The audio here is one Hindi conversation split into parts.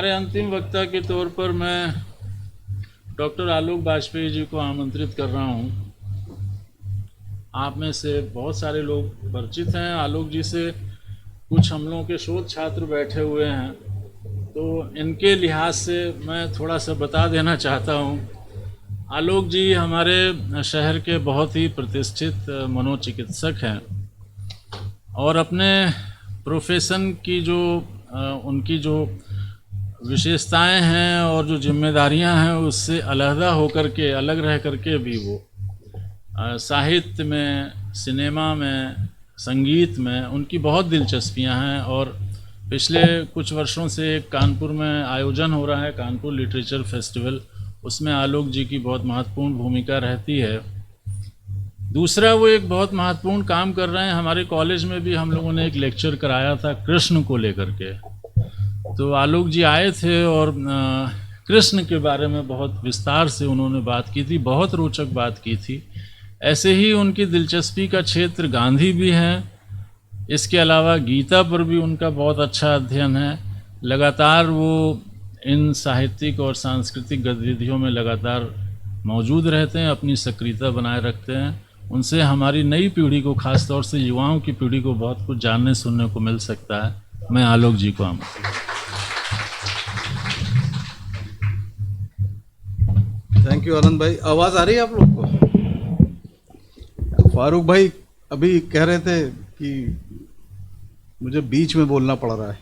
हमारे अंतिम वक्ता के तौर पर मैं डॉक्टर आलोक वाजपेयी जी को आमंत्रित कर रहा हूं। आप में से बहुत सारे लोग परिचित हैं आलोक जी से, कुछ हम लोगों के शोध छात्र बैठे हुए हैं, तो इनके लिहाज से मैं थोड़ा सा बता देना चाहता हूं। आलोक जी हमारे शहर के बहुत ही प्रतिष्ठित मनोचिकित्सक हैं और अपने प्रोफेशन की जो उनकी जो विशेषताएं हैं और जो जिम्मेदारियां हैं उससे अलहदा होकर के, अलग रह करके भी वो साहित्य में, सिनेमा में, संगीत में उनकी बहुत दिलचस्पियां हैं। और पिछले कुछ वर्षों से कानपुर में आयोजन हो रहा है, कानपुर लिटरेचर फेस्टिवल, उसमें आलोक जी की बहुत महत्वपूर्ण भूमिका रहती है। दूसरा, वो एक बहुत महत्वपूर्ण काम कर रहे हैं। हमारे कॉलेज में भी हम लोगों ने एक लेक्चर कराया था कृष्ण को लेकर के, तो आलोक जी आए थे और कृष्ण के बारे में बहुत विस्तार से उन्होंने बात की थी, बहुत रोचक बात की थी। ऐसे ही उनकी दिलचस्पी का क्षेत्र गांधी भी है। इसके अलावा गीता पर भी उनका बहुत अच्छा अध्ययन है। लगातार वो इन साहित्यिक और सांस्कृतिक गतिविधियों में लगातार मौजूद रहते हैं, अपनी सक्रियता बनाए रखते हैं। उनसे हमारी नई पीढ़ी को, खास तौर से युवाओं की पीढ़ी को बहुत कुछ जानने सुनने को मिल सकता है। मैं आलोक जी को थैंक यू आनंद भाई। आवाज़ आ रही है आप लोग को? फारूक भाई अभी कह रहे थे कि मुझे बीच में बोलना पड़ रहा है,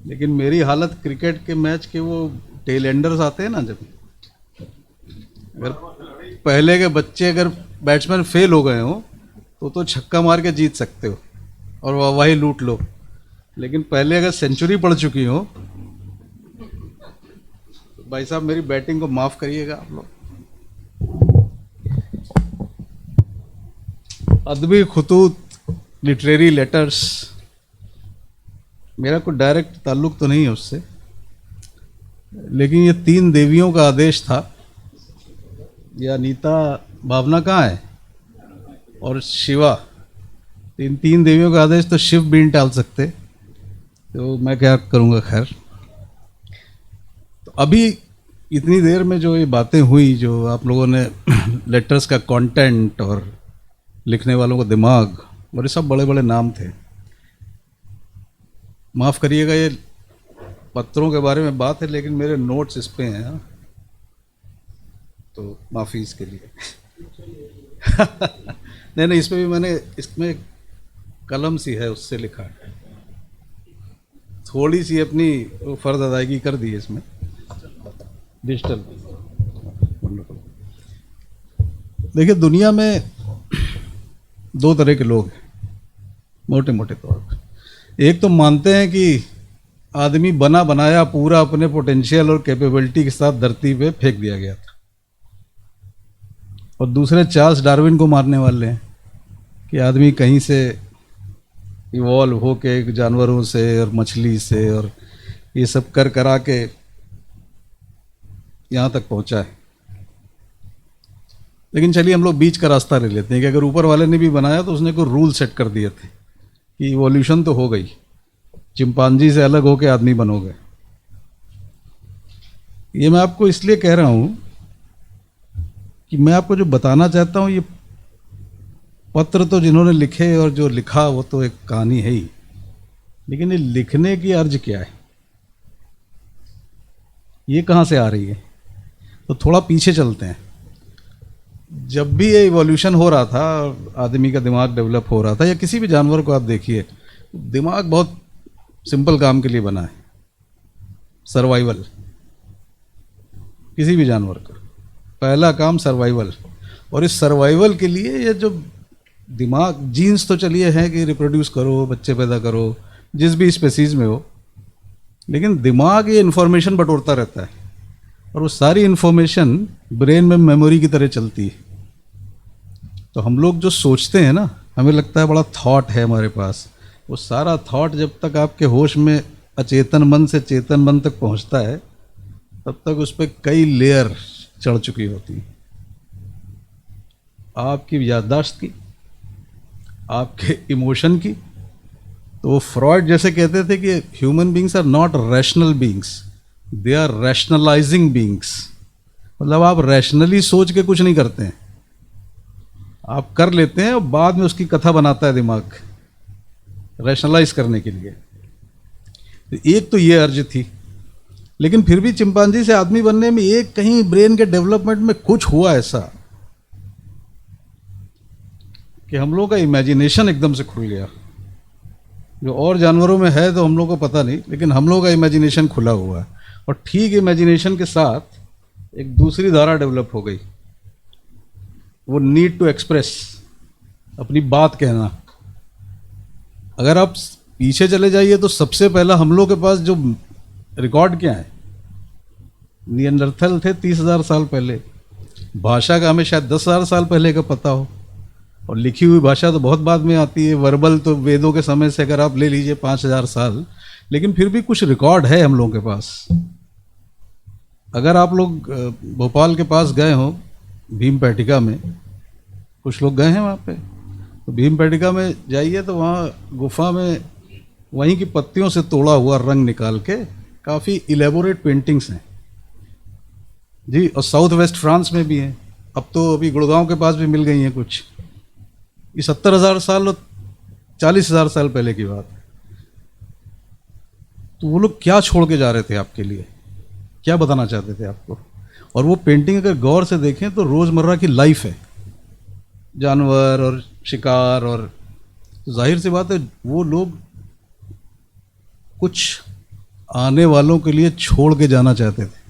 लेकिन मेरी हालत क्रिकेट के मैच के वो टेल एंडर्स आते हैं ना, जब अगर पहले के बच्चे अगर बैट्समैन फेल हो गए हो तो छक्का मार के जीत सकते हो और वाहवाही लूट लो, लेकिन पहले अगर सेंचुरी पड़ चुकी हो तो भाई साहब मेरी बैटिंग को माफ़ करिएगा आप लोग। अदबी खुतूत, लिटरेरी लेटर्स, मेरा कोई डायरेक्ट ताल्लुक़ तो नहीं है उससे, लेकिन ये 3 देवियों का आदेश था। ये अनीता, भावना कहाँ है, और शिवा, इन 3 देवियों का आदेश तो शिव भी नहीं टाल सकते, तो मैं क्या करूँगा। खैर, तो अभी इतनी देर में जो ये बातें हुई, जो आप लोगों ने लेटर्स का कंटेंट और लिखने वालों का दिमाग और ये सब बड़े बड़े नाम थे, माफ़ करिएगा ये पत्रों के बारे में बात है, लेकिन मेरे नोट्स इस पे हैं, तो माफ़ी इसके लिए। नहीं, इस पे भी मैंने, इसमें कलम सी है उससे लिखा है, थोड़ी सी अपनी फ़र्ज अदायगी कर दी है इसमें, डिजिटल। देखिए, दुनिया में 2 तरह के लोग हैं मोटे मोटे तौर पर। एक तो मानते हैं कि आदमी बना बनाया पूरा अपने पोटेंशियल और कैपेबिलिटी के साथ धरती पे फेंक दिया गया था, और दूसरे चार्ल्स डार्विन को मारने वाले हैं कि आदमी कहीं से इवॉल्व हो के जानवरों से और मछली से और ये सब कर करा के यहाँ तक पहुँचा है। लेकिन चलिए हम लोग बीच का रास्ता ले लेते हैं कि अगर ऊपर वाले ने भी बनाया तो उसने कोई रूल सेट कर दिए थे कि इवोल्यूशन तो हो गई, चिंपांजी से अलग होके आदमी बनोगे। ये मैं आपको इसलिए कह रहा हूँ कि मैं आपको जो बताना चाहता हूँ, ये पत्र तो जिन्होंने लिखे और जो लिखा वो तो एक कहानी है ही, लेकिन ये लिखने की अर्ज क्या है, ये कहाँ से आ रही है। तो थोड़ा पीछे चलते हैं। जब भी ये इवोल्यूशन हो रहा था, आदमी का दिमाग डेवलप हो रहा था, या किसी भी जानवर को आप देखिए, दिमाग बहुत सिंपल काम के लिए बना है, सर्वाइवल। किसी भी जानवर का पहला काम सर्वाइवल, और इस सर्वाइवल के लिए ये जो दिमाग, जीन्स तो चलिए है कि रिप्रोड्यूस करो, बच्चे पैदा करो, जिस भी स्पेसीज में हो, लेकिन दिमाग ये इन्फॉर्मेशन बटोरता रहता है, और वो सारी इन्फॉर्मेशन ब्रेन में मेमोरी की तरह चलती है। तो हम लोग जो सोचते हैं ना, हमें लगता है बड़ा थॉट है हमारे पास, वो सारा थॉट जब तक आपके होश में अचेतन मन से चेतन मन तक पहुंचता है, तब तक उस पर कई लेयर चढ़ चुकी होती है। आपकी याददाश्त की, आपके इमोशन की। तो वो फ्रॉइड जैसे कहते थे कि human beings are not rational beings, they are rationalising beings, मतलब आप रैशनली सोच के कुछ नहीं करते हैं, आप कर लेते हैं और बाद में उसकी कथा बनाता है दिमाग रैशनलाइज करने के लिए। तो एक तो ये अर्ज थी, लेकिन फिर भी चिंपांजी से आदमी बनने में एक कहीं ब्रेन के डेवलपमेंट में कुछ हुआ ऐसा कि हम लोग का इमेजिनेशन एकदम से खुल गया। जो और जानवरों में है तो हम लोग को पता नहीं, लेकिन हम लोग का इमेजिनेशन खुला हुआ है। और ठीक इमेजिनेशन के साथ एक दूसरी धारा डेवलप हो गई, वो नीड टू एक्सप्रेस, अपनी बात कहना। अगर आप पीछे चले जाइए तो सबसे पहला हम लोग के पास जो रिकॉर्ड क्या है, नियंडरथल थे 30,000 साल पहले। भाषा का हमें शायद 10,000 साल पहले का पता हो, और लिखी हुई भाषा तो बहुत बाद में आती है। वर्बल तो वेदों के समय से अगर आप ले लीजिए 5,000 साल, लेकिन फिर भी कुछ रिकॉर्ड है हम लोगों के पास। अगर आप लोग भोपाल के पास गए हो भीमपेटिका में, कुछ लोग गए हैं वहाँ पे, तो भीमपेटिका में जाइए तो वहाँ गुफा में वहीं की पत्तियों से तोड़ा हुआ रंग निकाल के काफ़ी इलेबोरेट पेंटिंग्स हैं जी। और साउथ वेस्ट फ्रांस में भी हैं, अब तो अभी गुड़गांव के पास भी मिल गई हैं कुछ। ये 70,000 साल और 40,000 साल पहले की बात है। तो वो लोग क्या छोड़ के जा रहे थे आपके लिए, क्या बताना चाहते थे आपको? और वो पेंटिंग अगर गौर से देखें तो रोज़मर्रा की लाइफ है, जानवर और शिकार, और तो जाहिर सी बात है वो लोग कुछ आने वालों के लिए छोड़ के जाना चाहते थे,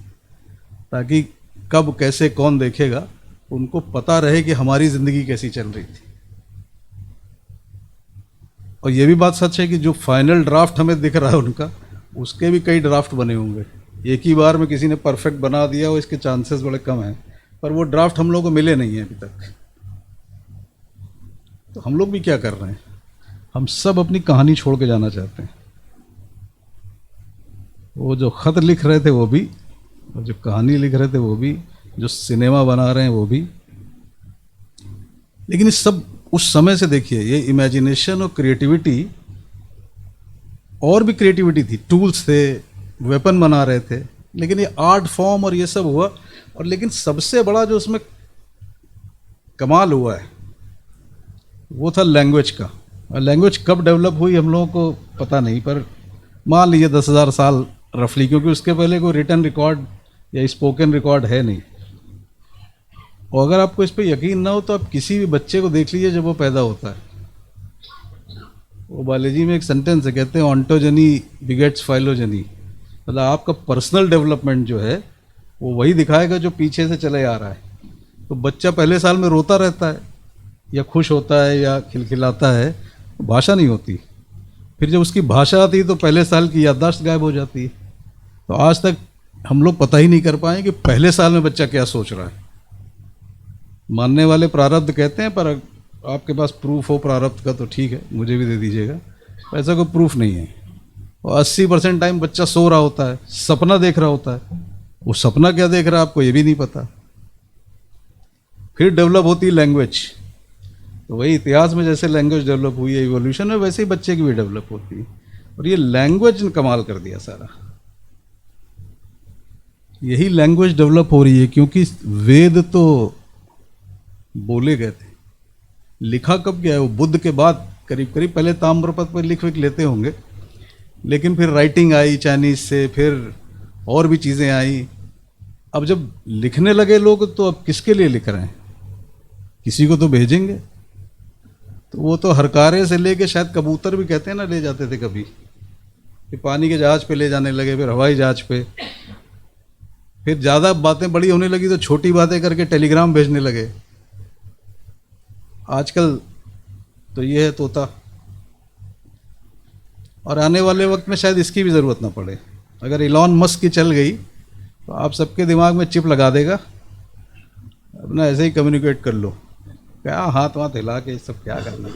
ताकि कब कैसे कौन देखेगा उनको पता रहे कि हमारी ज़िंदगी कैसी चल रही थी। और ये भी बात सच है कि जो फाइनल ड्राफ्ट हमें दिख रहा है उनका, उसके भी कई ड्राफ्ट बने होंगे। एक ही बार में किसी ने परफेक्ट बना दिया हो, इसके चांसेस बड़े कम हैं, पर वो ड्राफ्ट हम लोगों को मिले नहीं हैं अभी तक। तो हम लोग भी क्या कर रहे हैं, हम सब अपनी कहानी छोड़ के जाना चाहते हैं। वो जो खत लिख रहे थे वो भी, और जो कहानी लिख रहे थे वो भी, जो सिनेमा बना रहे हैं वो भी। लेकिन इस सब उस समय से देखिए, ये इमेजिनेशन और क्रिएटिविटी, और भी क्रिएटिविटी थी, टूल्स थे, वेपन बना रहे थे, लेकिन ये आर्ट फॉर्म और ये सब हुआ। और लेकिन सबसे बड़ा जो उसमें कमाल हुआ है वो था लैंग्वेज का। और लैंग्वेज कब डेवलप हुई हम लोगों को पता नहीं, पर मान लीजिए 10,000 साल रफली, क्योंकि उसके पहले कोई रिटन रिकॉर्ड या स्पोकन रिकॉर्ड है नहीं। और अगर आपको इस पर यकीन ना हो तो आप किसी भी बच्चे को देख लीजिए जब वो पैदा होता है, वो बायोलॉजी में एक सेंटेंस है, कहते हैं ऑन्टोजनी बिगेट्स फाइलोजनी। मतलब आपका पर्सनल डेवलपमेंट जो है वो वही दिखाएगा जो पीछे से चले आ रहा है। तो बच्चा पहले साल में रोता रहता है या खुश होता है या खिलखिलाता है, तो भाषा नहीं होती। फिर जब उसकी भाषा आती है तो पहले साल की याददाश्त गायब हो जाती है। तो आज तक हम लोग पता ही नहीं कर पाए कि पहले साल में बच्चा क्या सोच रहा है। मानने वाले प्रारब्ध कहते हैं, पर आपके पास प्रूफ हो प्रारब्ध का तो ठीक है, मुझे भी दे दीजिएगा। ऐसा कोई प्रूफ नहीं है। और 80% टाइम बच्चा सो रहा होता है, सपना देख रहा होता है। वो सपना क्या देख रहा है आपको ये भी नहीं पता। फिर डेवलप होती है लैंग्वेज। तो वही इतिहास में जैसे लैंग्वेज डेवलप हुई है इवोल्यूशन में, वैसे ही बच्चे की भी डेवलप होती है। और ये लैंग्वेज ने कमाल कर दिया सारा। यही लैंग्वेज डेवलप हो रही है क्योंकि वेद तो बोले गए थे, लिखा कब गया है? वो बुद्ध के बाद करीब करीब, पहले ताम्रपत्र पर लिख लेते होंगे, लेकिन फिर राइटिंग आई चाइनीज से, फिर और भी चीज़ें आई। अब जब लिखने लगे लोग तो अब किसके लिए लिख रहे हैं? किसी को तो भेजेंगे। तो वो तो हरकारे से लेके शायद कबूतर भी कहते हैं ना, ले जाते थे कभी, कि पानी के जहाज पे ले जाने लगे, फिर हवाई जहाज पे। फिर ज़्यादा बातें बड़ी होने लगी तो छोटी बातें करके टेलीग्राम भेजने लगे। आजकल तो ये है तोता। और आने वाले वक्त में शायद इसकी भी ज़रूरत ना पड़े। अगर इलॉन मस्क की चल गई तो आप सबके दिमाग में चिप लगा देगा, अपना ऐसे ही कम्युनिकेट कर लो। क्या हाथ वाथ हिला के सब क्या करना,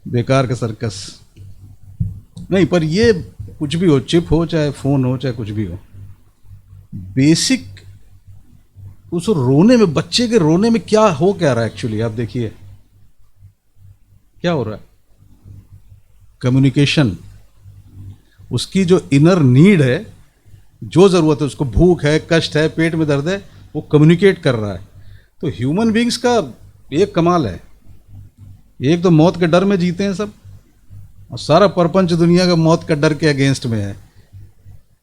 बेकार का सर्कस। नहीं, पर ये कुछ भी हो, चिप हो चाहे फ़ोन हो चाहे कुछ भी हो, बेसिक उस रोने में, बच्चे के रोने में क्या रहा है एक्चुअली, आप देखिए क्या हो रहा है। कम्युनिकेशन, उसकी जो इनर नीड है जो ज़रूरत है उसको, भूख है, कष्ट है, पेट में दर्द है, वो कम्युनिकेट कर रहा है। तो ह्यूमन बींग्स का एक कमाल है, एक तो मौत के डर में जीते हैं सब, और सारा परपंच दुनिया का मौत का डर के अगेंस्ट में है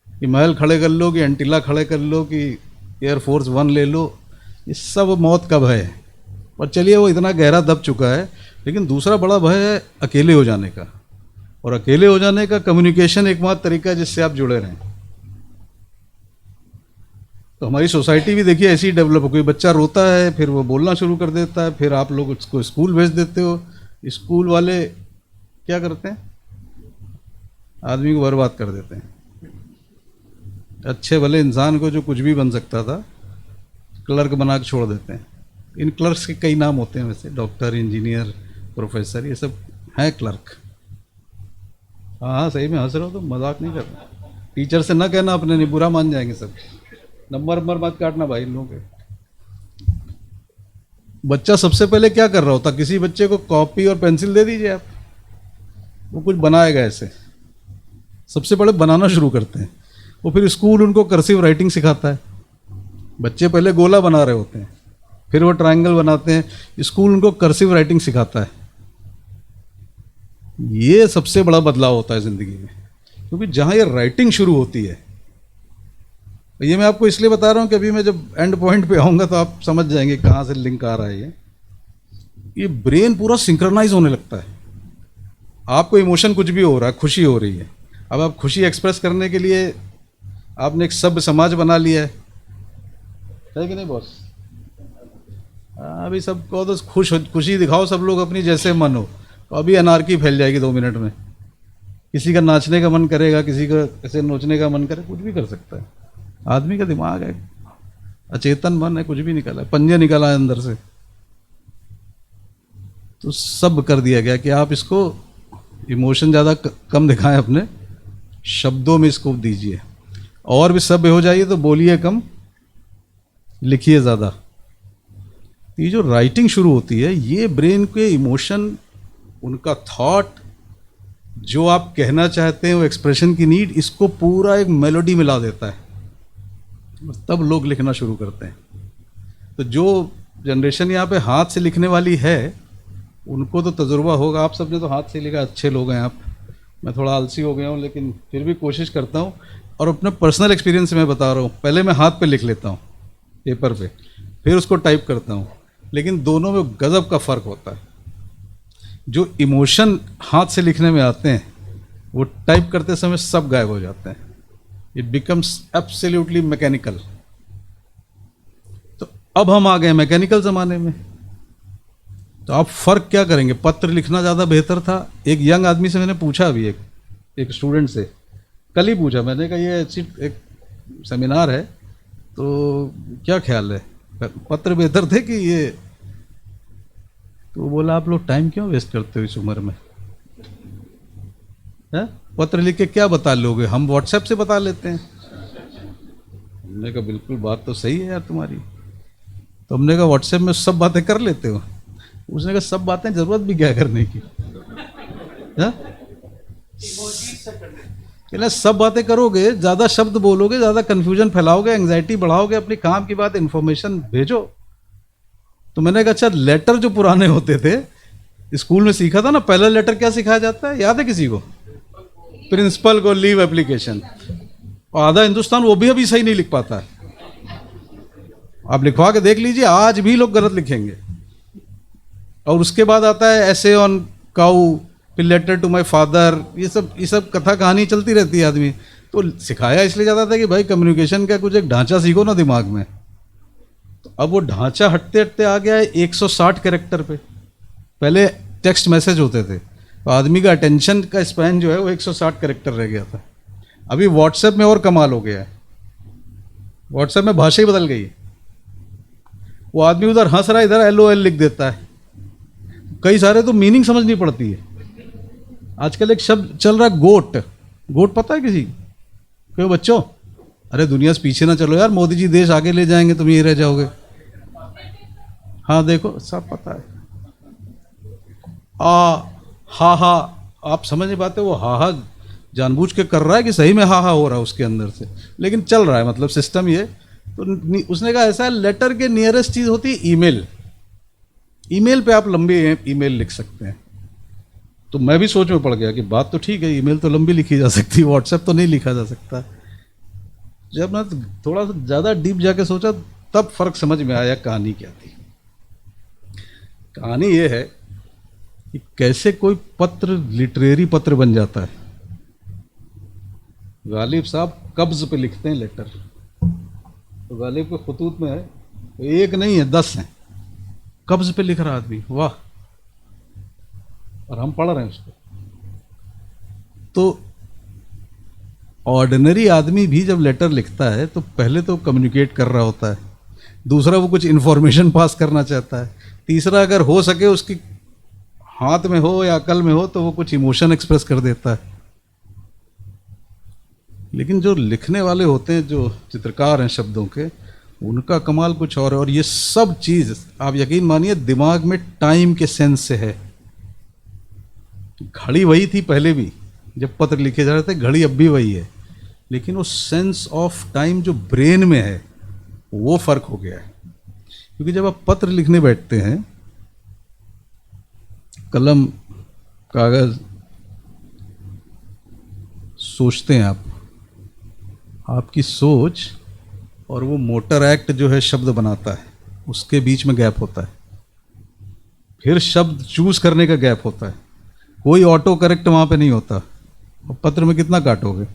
कि महल खड़े कर लो, कि एंटीला खड़े कर लो, कि एयरफोर्स 1 ले लो, ये सब मौत का भय है। पर चलिए वो इतना गहरा दब चुका है। लेकिन दूसरा बड़ा भय है अकेले हो जाने का, और अकेले हो जाने का कम्युनिकेशन एकमात्र तरीका है जिससे आप जुड़े रहें। तो हमारी सोसाइटी भी देखिए ऐसी डेवलप हो गई, बच्चा रोता है फिर वो बोलना शुरू कर देता है, फिर आप लोग उसको स्कूल भेज देते हो, स्कूल वाले क्या करते हैं, आदमी को बर्बाद कर देते हैं। अच्छे भले इंसान को जो कुछ भी बन सकता था क्लर्क बना के छोड़ देते हैं। इन क्लर्क्स के कई नाम होते हैं वैसे, डॉक्टर, इंजीनियर, प्रोफेसर, ये सब हैं क्लर्क। हाँ सही में हंस रहे हो, तो मजाक नहीं कर रहा। टीचर से ना कहना अपने, नहीं बुरा मान जाएंगे सब। नंबर मत काटना भाई इन लोगों के। बच्चा सबसे पहले क्या कर रहा होता, किसी बच्चे को कॉपी और पेंसिल दे दीजिए आप, वो कुछ बनाएगा ऐसे, सबसे पहले बनाना शुरू करते हैं। वो फिर स्कूल उनको कर्सिव राइटिंग सिखाता है। बच्चे पहले गोला बना रहे होते हैं, फिर वो ट्रायंगल बनाते हैं, स्कूल उनको कर्सिव राइटिंग सिखाता है। ये सबसे बड़ा बदलाव होता है ज़िंदगी में, क्योंकि जहाँ ये राइटिंग शुरू होती है, ये मैं आपको इसलिए बता रहा हूँ कि अभी मैं जब एंड पॉइंट पे आऊँगा तो आप समझ जाएंगे कहाँ से लिंक आ रहा है। ये ब्रेन पूरा सिंक्रोनाइज होने लगता है। आपको इमोशन कुछ भी हो रहा है, खुशी हो रही है, अब आप खुशी एक्सप्रेस करने के लिए आपने एक सभ्य समाज बना लिया है कि नहीं बॉस? अभी सबको तो खुशी दिखाओ, सब लोग अपनी जैसे मन हो, तो अभी अनारकी फैल जाएगी 2 मिनट में। किसी का नाचने का मन करेगा, किसी का ऐसे नोचने का मन करे, कुछ भी कर सकता है। आदमी का दिमाग है, अचेतन मन है, कुछ भी निकला है, पंजे निकला है अंदर से। तो सब कर दिया गया कि आप इसको इमोशन ज़्यादा कम दिखाएं, अपने शब्दों में इसको दीजिए, और भी सभ्य हो जाइए तो बोलिए कम, लिखिए ज़्यादा। ये जो राइटिंग शुरू होती है, ये ब्रेन के इमोशन, उनका थॉट, जो आप कहना चाहते हैं वो एक्सप्रेशन की नीड, इसको पूरा एक मेलोडी मिला देता है, तब लोग लिखना शुरू करते हैं। तो जो जनरेशन यहाँ पे हाथ से लिखने वाली है उनको तो तजुर्बा होगा। आप सब ने तो हाथ से लिखा, अच्छे लोग हैं आप। मैं थोड़ा आलसी हो गया हूँ, लेकिन फिर भी कोशिश करता हूँ, और अपने पर्सनल एक्सपीरियंस में बता रहा हूँ। पहले मैं हाथ पे लिख लेता हूँ पेपर पे, फिर उसको टाइप करता हूँ, लेकिन दोनों में गजब का फ़र्क होता है। जो इमोशन हाथ से लिखने में आते हैं वो टाइप करते समय सब गायब हो जाते हैं। It becomes absolutely mechanical. तो अब हम आ गए मैकेनिकल ज़माने में, तो आप फ़र्क क्या करेंगे? पत्र लिखना ज़्यादा बेहतर था। एक यंग आदमी से मैंने पूछा, अभी एक स्टूडेंट से कल ही पूछा, मैंने कहा ये ऐसी एक सेमिनार है तो क्या ख्याल है, पत्र बेहतर थे कि ये? तो वो बोला आप लोग टाइम क्यों वेस्ट करते हो इस उम्र में, है? पत्र लिख के क्या बता लोगे, हम व्हाट्सएप से बता लेते हैं। हमने कहा बिल्कुल बात तो सही है यार तुम्हारी। तो हमने कहा व्हाट्सएप में सब बातें कर लेते हो? उसने कहा सब बातें ज़रूरत भी क्या करने की, है? सब बातें करोगे, ज़्यादा शब्द बोलोगे, ज़्यादा कन्फ्यूजन फैलाओगे, एंग्जाइटी बढ़ाओगे, अपनी काम की बात इन्फॉर्मेशन भेजो। तो मैंने कहा अच्छा, लेटर जो पुराने होते थे, स्कूल में सीखा था ना, पहला लेटर क्या सिखाया जाता है, याद है किसी को? प्रिंसिपल को लीव एप्लीकेशन। और आधा हिंदुस्तान वो भी अभी सही नहीं लिख पाता है। आप लिखवा के देख लीजिए, आज भी लोग गलत लिखेंगे। और उसके बाद आता है एसे ऑन काऊ, फिर लेटर टू माय फादर, ये सब कथा कहानी चलती रहती है। आदमी तो सिखाया इसलिए जाता था कि भाई कम्युनिकेशन का कुछ एक ढांचा सीखो ना दिमाग में। तो अब वो ढांचा हटते हटते आ गया है 160 कैरेक्टर पे। पहले टेक्स्ट मैसेज होते थे, तो आदमी का अटेंशन का स्पैन जो है वो 160 कैरेक्टर रह गया था। अभी व्हाट्सएप में और कमाल हो गया है, व्हाट्सएप में भाषा ही बदल गई है। वो आदमी उधर हंस रहा है, इधर LOL लिख देता है। कई सारे तो मीनिंग समझ नहीं पड़ती है। आजकल एक शब्द चल रहा है गोट, गोट पता है किसी क्यों? बच्चों अरे दुनिया से पीछे ना चलो यार, मोदी जी देश आगे ले जाएंगे, तुम ये रह जाओगे। हाँ देखो सब पता है। हा हा, आप समझ नहीं पाते वो हा जानबूझ के कर रहा है कि सही में हाँ हाँ हो रहा है उसके अंदर से, लेकिन चल रहा है, मतलब सिस्टम ये। तो उसने कहा ऐसा है, लेटर के नियरेस्ट चीज़ होती है ईमेल। ईमेल पे आप लंबी ईमेल लिख सकते हैं। तो मैं भी सोच में पड़ गया कि बात तो ठीक है, ईमेल तो लंबी लिखी जा सकती है, व्हाट्सएप तो नहीं लिखा जा सकता। जब मैं थोड़ा सा ज़्यादा डीप जाके सोचा तब फर्क समझ में आया कहानी क्या थी। कहानी ये है कि कैसे कोई पत्र लिटरेरी पत्र बन जाता है। गालिब साहब कब्ज़ पे लिखते हैं लेटर, तो गालिब के खतूत में है, तो एक नहीं है 10 हैं, कब्ज़ पे लिख रहा आदमी, वाह, और हम पढ़ रहे हैं उसको। तो ऑर्डिनरी आदमी भी जब लेटर लिखता है तो पहले तो कम्युनिकेट कर रहा होता है, दूसरा वो कुछ इन्फॉर्मेशन पास करना चाहता है, तीसरा अगर हो सके उसकी हाथ में हो या अकल में हो तो वो कुछ इमोशन एक्सप्रेस कर देता है। लेकिन जो लिखने वाले होते हैं, जो चित्रकार हैं शब्दों के, उनका कमाल कुछ और है। और ये सब चीज़ आप यकीन मानिए दिमाग में टाइम के सेंस से है। घड़ी वही थी पहले भी जब पत्र लिखे जा रहे थे, घड़ी अब भी वही है, लेकिन वो सेंस ऑफ टाइम जो ब्रेन में है वो फर्क हो गया है। क्योंकि जब आप पत्र लिखने बैठते हैं, कलम कागज सोचते हैं आप, आपकी सोच और वो मोटर एक्ट जो है शब्द बनाता है, उसके बीच में गैप होता है, फिर शब्द चूज करने का गैप होता है, कोई ऑटो करेक्ट वहाँ पे नहीं होता। और पत्र में कितना काटोगे?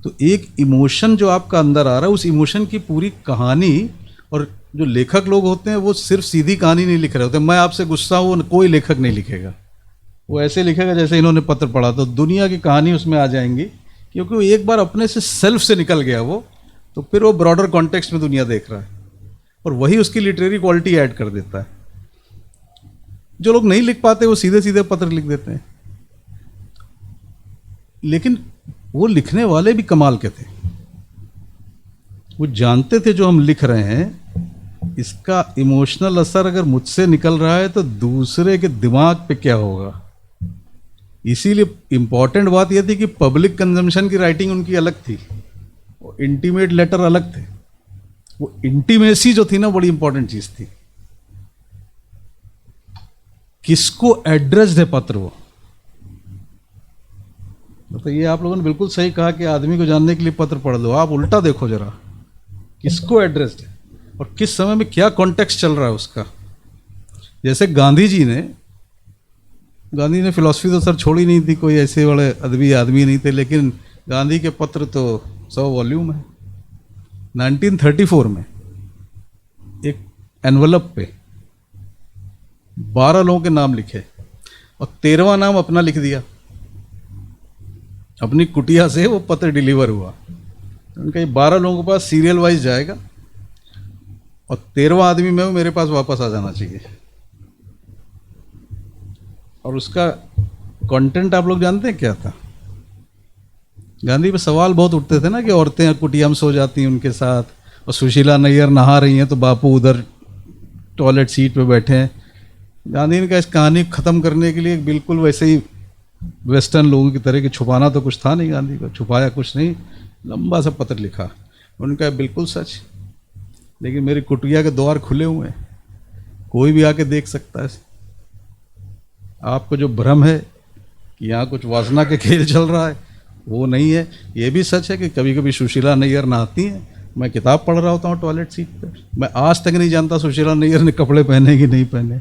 तो एक इमोशन जो आपका अंदर आ रहा है, उस इमोशन की पूरी कहानी। और जो लेखक लोग होते हैं वो सिर्फ सीधी कहानी नहीं लिख रहे होते। मैं आपसे गुस्सा हूँ, कोई लेखक नहीं लिखेगा, वो ऐसे लिखेगा जैसे इन्होंने पत्र पढ़ा, तो दुनिया की कहानी उसमें आ जाएंगी। क्योंकि वो एक बार अपने से सेल्फ से निकल गया वो, तो फिर वो ब्रॉडर कॉन्टेक्स्ट में दुनिया देख रहा है, और वही उसकी लिटरेरी क्वालिटी ऐड कर देता है। जो लोग नहीं लिख पाते वो सीधे सीधे पत्र लिख देते हैं, लेकिन वो लिखने वाले भी कमाल के थे। वो जानते थे जो हम लिख रहे हैं, इसका इमोशनल असर अगर मुझसे निकल रहा है तो दूसरे के दिमाग पे क्या होगा। इसीलिए इंपॉर्टेंट बात यह थी कि पब्लिक कंजम्पशन की राइटिंग उनकी अलग थी, इंटीमेट लेटर अलग थे। वो इंटीमेसी जो थी ना, बड़ी इंपॉर्टेंट चीज थी। किसको एड्रेस्ड है पत्र वो, तो ये आप लोगों ने बिल्कुल सही कहा कि आदमी को जानने के लिए पत्र पढ़ लो। आप उल्टा देखो जरा, किसको एड्रेस्ड है और किस समय में क्या कॉन्टेक्स्ट चल रहा है उसका। जैसे गांधी ने फिलॉसफी तो सर छोड़ी नहीं थी, कोई ऐसे बड़े अदबी आदमी नहीं थे, लेकिन गांधी के पत्र तो 100 वॉल्यूम है। 1934 में एक एनवलप पे 12 लोगों के नाम लिखे और 13वां नाम अपना लिख दिया। अपनी कुटिया से वो पत्र डिलीवर हुआ। उनका ये 12 लोगों के पास सीरियल वाइज जाएगा और 13वां आदमी में वो मेरे पास वापस आ जाना चाहिए। और उसका कंटेंट आप लोग जानते हैं क्या था? गांधी पे सवाल बहुत उठते थे ना कि औरतें कुटिया में सो जाती हैं उनके साथ, और सुशीला नैयर नहा रही हैं तो बापू उधर टॉयलेट सीट पे बैठे हैं। गांधी ने कहा इस कहानी ख़त्म करने के लिए बिल्कुल वैसे ही वेस्टर्न लोगों की तरह कि छुपाना तो कुछ था नहीं, गांधी को छुपाया कुछ नहीं, लंबा सा पत्र लिखा। उनका बिल्कुल सच, लेकिन मेरी कुटिया के द्वार खुले हुए हैं, कोई भी आके देख सकता है। आपको जो भ्रम है कि यहाँ कुछ वासना के खेल चल रहा है, वो नहीं है। ये भी सच है कि कभी कभी सुशीला नैयर नहाती हैं, मैं किताब पढ़ रहा होता हूँ टॉयलेट सीट पर, मैं आज तक नहीं जानता सुशीला नैयर ने कपड़े पहने कि नहीं पहने।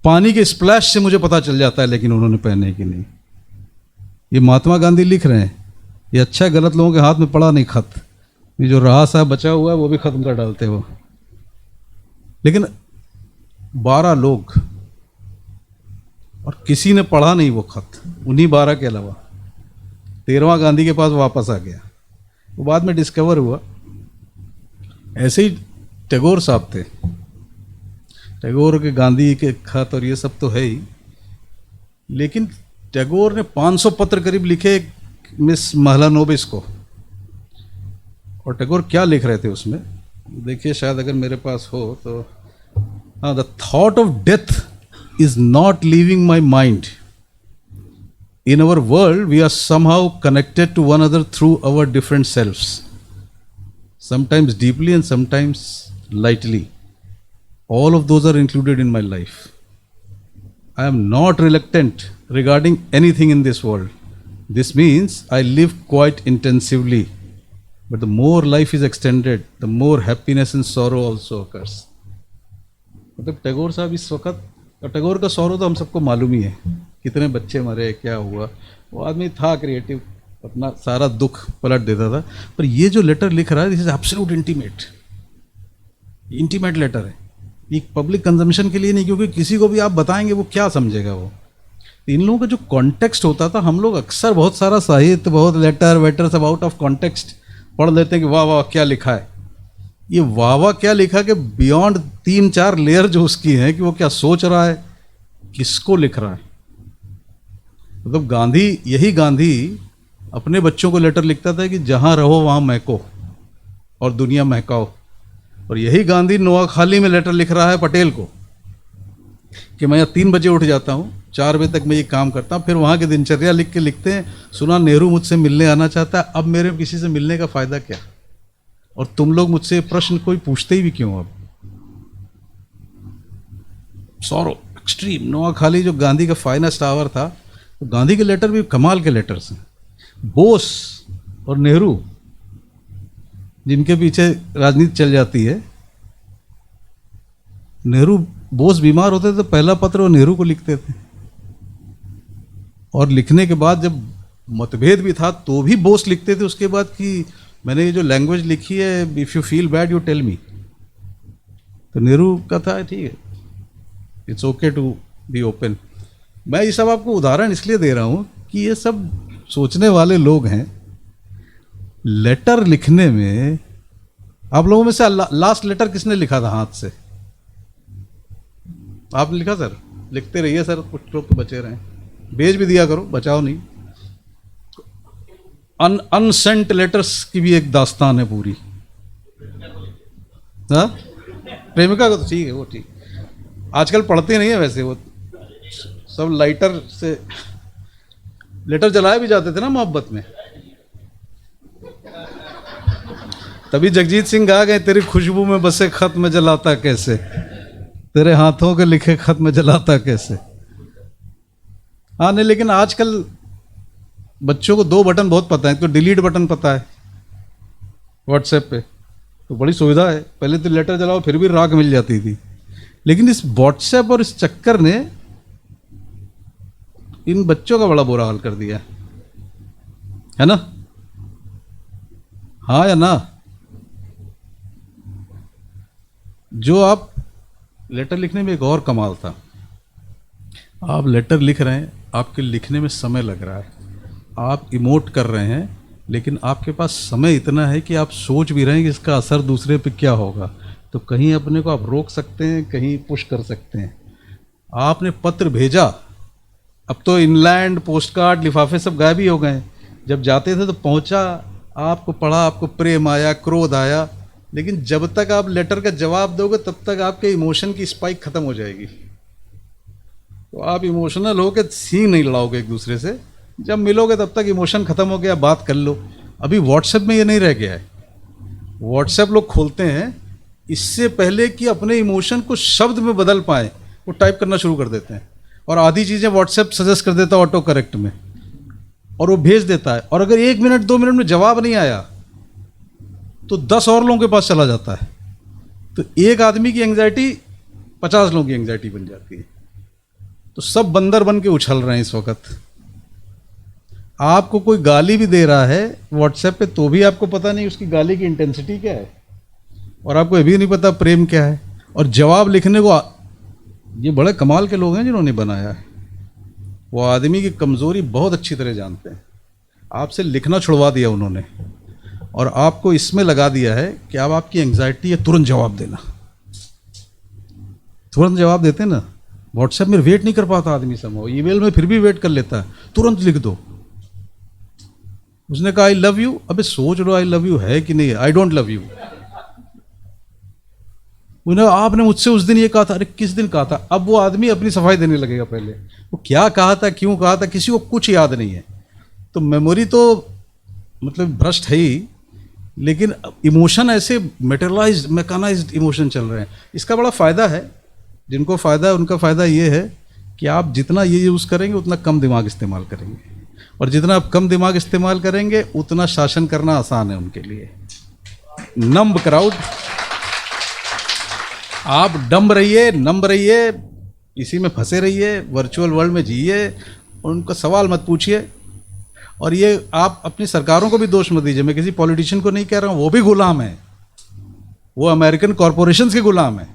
पानी के स्प्लैश से मुझे पता चल जाता है, लेकिन उन्होंने पहने कि नहीं। ये महात्मा गांधी लिख रहे हैं, ये अच्छा गलत लोगों के हाथ में पड़ा नहीं खत, ये जो रहा सा बचा हुआ है वो भी खत्म कर डालते वो। लेकिन 12 लोग, और किसी ने पढ़ा नहीं वो खत, उन्हीं 12 के अलावा। 13वां गांधी के पास वापस आ गया। वो बाद में डिस्कवर हुआ। ऐसे ही टैगोर साहब थे, टैगोर के गांधी के खत और ये सब तो है ही, लेकिन टैगोर ने 500 पत्र करीब लिखे मिस महलानोबिस को। और टैगोर क्या लिख रहे थे उसमें, देखिए शायद अगर मेरे पास हो तो, हाँ, the thought of death is not leaving my mind in our world, we are somehow connected to one another through our different selves, sometimes deeply and sometimes lightly. All of those are included in my life. I am not reluctant regarding anything in this world. This means I live quite intensively. But the more life is extended, the more happiness and sorrow also occurs. मतलब टैगोर साहब इस वक्त, और टैगोर का सौरव तो हम सबको मालूम ही है, कितने बच्चे मरे, क्या हुआ. वो आदमी था क्रिएटिव, अपना सारा दुख पलट देता था. पर ये जो लेटर लिख रहा है, this is absolute intimate letter है. ये पब्लिक कंजम्पशन के लिए नहीं, क्योंकि किसी को भी आप बताएंगे वो क्या समझेगा. वो इन लोगों का जो कॉन्टेक्स्ट होता था, हम लोग अक्सर बहुत सारा साहित्य, बहुत लेटर वेटर सब आउट ऑफ कॉन्टेक्स्ट पढ़ लेते हैं कि वाह वाह क्या लिखा है. ये वाह वाह क्या लिखा कि बियॉन्ड 3-4 लेयर जो उसकी है, कि वो क्या सोच रहा है, किसको लिख रहा है. मतलब गांधी, यही गांधी अपने बच्चों को लेटर लिखता था कि जहाँ रहो वहाँ महको और दुनिया महकाओ. और यही गांधी नोआखाली में लेटर लिख रहा है पटेल को कि मैं 3 बजे उठ जाता हूँ, 4 बजे तक मैं ये काम करता हूँ. फिर वहाँ की दिनचर्या लिख के लिखते हैं, सुना नेहरू मुझसे मिलने आना चाहता है, अब मेरे किसी से मिलने का फ़ायदा क्या, और तुम लोग मुझसे प्रश्न कोई पूछते ही भी क्यों. अब सौरो एक्सट्रीम. नोआखाली जो गांधी का फाइनेस्ट आवर था, तो गांधी के लेटर भी कमाल के लेटर्स हैं. बोस और नेहरू जिनके पीछे राजनीति चल जाती है, नेहरू, बोस बीमार होते थे तो पहला पत्र वो नेहरू को लिखते थे. और लिखने के बाद जब मतभेद भी था तो भी बोस लिखते थे उसके बाद कि मैंने ये जो लैंग्वेज लिखी है, if you feel bad you tell me. तो नेहरू का था ठीक है, it's okay to be open. मैं ये सब आपको उदाहरण इसलिए दे रहा हूँ कि ये सब सोचने वाले लोग हैं. लेटर लिखने में आप लोगों में से लास्ट लेटर किसने लिखा था हाथ से? आपने लिखा सर? लिखते रहिए सर, कुछ लोग तो बचे रहे. भेज भी दिया करो, बचाओ नहीं. अनसेंट लेटर्स की भी एक दास्तान है पूरी. हाँ, प्रेमिका का तो ठीक है, वो ठीक. आजकल पढ़ते नहीं है वैसे, वो सब लाइटर से लेटर जलाए भी जाते थे ना मोहब्बत में. तभी जगजीत सिंह गा गए, तेरी खुशबू में बसे खत में जलाता कैसे, तेरे हाथों के लिखे खत में जलाता कैसे. हाँ नहीं, लेकिन आजकल बच्चों को 2 बटन बहुत पता है. तो डिलीट बटन पता है व्हाट्सएप पे, तो बड़ी सुविधा है. पहले तो लेटर जलाओ फिर भी राख मिल जाती थी. लेकिन इस व्हाट्सएप और इस चक्कर ने इन बच्चों का बड़ा बुरा हाल कर दिया है ना. हाँ या ना? जो आप लेटर लिखने में एक और कमाल था, आप लेटर लिख रहे हैं, आपके लिखने में समय लग रहा है, आप इमोट कर रहे हैं, लेकिन आपके पास समय इतना है कि आप सोच भी रहे हैं कि इसका असर दूसरे पे क्या होगा. तो कहीं अपने को आप रोक सकते हैं, कहीं पुश कर सकते हैं. आपने पत्र भेजा, अब तो इनलैंड पोस्ट कार्ड लिफाफे सब गायब ही हो गए. जब जाते थे तो पहुंचा, आपको पढ़ा, आपको प्रेम आया, क्रोध आया, लेकिन जब तक आप लेटर का जवाब दोगे तब तक आपके इमोशन की स्पाइक खत्म हो जाएगी. तो आप इमोशनल हो के सींग नहीं लड़ाओगे एक दूसरे से. जब मिलोगे तब तक इमोशन खत्म हो गया, बात कर लो. अभी व्हाट्सएप में ये नहीं रह गया है. व्हाट्सएप लोग खोलते हैं, इससे पहले कि अपने इमोशन को शब्द में बदल पाए वो टाइप करना शुरू कर देते हैं. और आधी चीज़ें व्हाट्सएप सजेस्ट कर देता है ऑटो करेक्ट में, और वो भेज देता है. और अगर 1 मिनट 2 मिनट में जवाब नहीं आया तो 10 और लोगों के पास चला जाता है. तो एक आदमी की एंग्जाइटी 50 लोगों की एंग्जाइटी बन जाती है. तो सब बंदर बन के उछल रहे हैं इस वक्त. आपको कोई गाली भी दे रहा है व्हाट्सएप पे, तो भी आपको पता नहीं उसकी गाली की इंटेंसिटी क्या है, और आपको ये भी नहीं पता प्रेम क्या है. और जवाब लिखने को ये बड़े कमाल के लोग हैं जिन्होंने बनाया है. वो आदमी की कमज़ोरी बहुत अच्छी तरह जानते हैं. आपसे लिखना छुड़वा दिया उन्होंने, और आपको इसमें लगा दिया है कि अब आपकी एंग्जाइटी है तुरंत जवाब देना. तुरंत जवाब देते हैं ना. व्हाट्सएप में वेट नहीं कर पाता आदमी समझो, ईमेल में फिर भी वेट कर लेता है, तुरंत लिख दो. उसने कहा आई लव यू, अबे सोच लो आई लव यू है कि नहीं, आई डोंट लव यू. उन्हें आपने मुझसे उस दिन ये कहा था, अरे किस दिन कहा था, अब वो आदमी अपनी सफाई देने लगेगा। पहले वो क्या कहा था, क्यों कहा था, किसी को कुछ याद नहीं है। तो मेमोरी तो मतलब भ्रष्ट है ही, लेकिन इमोशन ऐसे मेटेरियलाइज्ड मैकेनाइज्ड इमोशन चल रहे हैं। इसका बड़ा फ़ायदा है, जिनको फ़ायदा है उनका फ़ायदा ये है कि आप जितना ये यूज़ करेंगे उतना कम दिमाग इस्तेमाल करेंगे, और जितना आप कम दिमाग इस्तेमाल करेंगे उतना शासन करना आसान है उनके लिए। नम्ब क्राउड, आप डम्ब रहिए, नम्ब रहिए, इसी में फंसे रहिए, वर्चुअल वर्ल्ड में जिए, उनका सवाल मत पूछिए। और ये आप अपनी सरकारों को भी दोष मत दीजिए, मैं किसी पॉलिटिशियन को नहीं कह रहा हूँ, वो भी गुलाम है, वो अमेरिकन कॉरपोरेशंस के गुलाम है।